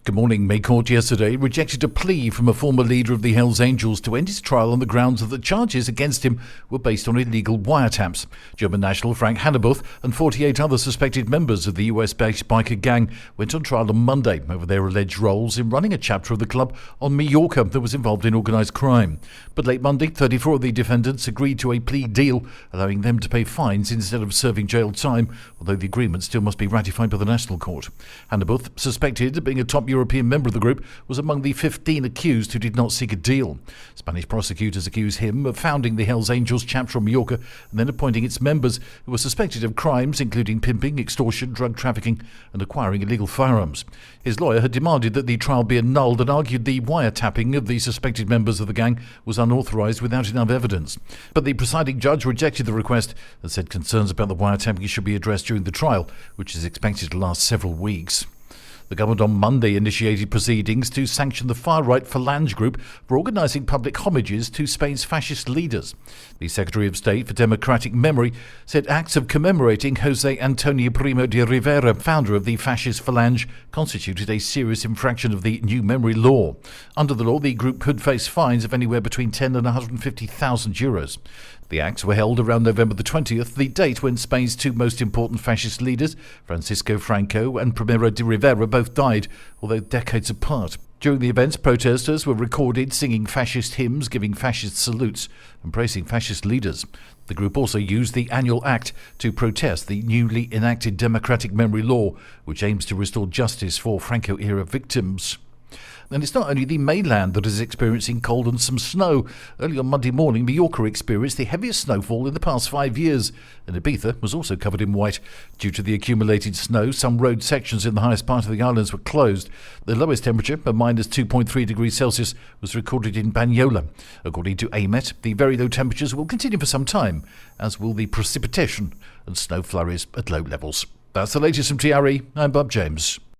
Good morning. May Court yesterday rejected a plea from a former leader of the Hells Angels to end his trial on the grounds that the charges against him were based on illegal wiretaps. German national Frank Hanebuth and 48 other suspected members of the US-based biker gang went on trial on Monday over their alleged roles in running a chapter of the club on Mallorca that was involved in organised crime. But late Monday, 34 of the defendants agreed to a plea deal, allowing them to pay fines instead of serving jail time, although the agreement still must be ratified by the National Court. Hanebuth, suspected of being a top European member of the group, was among the 15 accused who did not seek a deal. Spanish prosecutors accuse him of founding the Hells Angels chapter on Mallorca and then appointing its members who were suspected of crimes including pimping, extortion, drug trafficking and acquiring illegal firearms. His lawyer had demanded that the trial be annulled and argued the wiretapping of the suspected members of the gang was unauthorised without enough evidence. But the presiding judge rejected the request and said concerns about the wiretapping should be addressed during the trial, which is expected to last several weeks. The government on Monday initiated proceedings to sanction the far-right Falange group for organising public homages to Spain's fascist leaders. The Secretary of State for Democratic Memory said acts of commemorating José Antonio Primo de Rivera, founder of the fascist Falange, constituted a serious infraction of the new memory law. Under the law, the group could face fines of anywhere between 10 and 150,000 euros. The acts were held around November the 20th, the date when Spain's two most important fascist leaders, Francisco Franco and Primo de Rivera, both died, although decades apart. During the events, protesters were recorded singing fascist hymns, giving fascist salutes and praising fascist leaders. The group also used the annual act to protest the newly enacted Democratic Memory Law, which aims to restore justice for Franco-era victims. And it's not only the mainland that is experiencing cold and some snow. Early on Monday morning, Mallorca experienced the heaviest snowfall in the past 5 years, and Ibiza was also covered in white. Due to the accumulated snow, some road sections in the highest part of the islands were closed. The lowest temperature, of minus 2.3 degrees Celsius, was recorded in Banyola. According to AMET, the very low temperatures will continue for some time, as will the precipitation and snow flurries at low levels. That's the latest from TRE. I'm Bob James.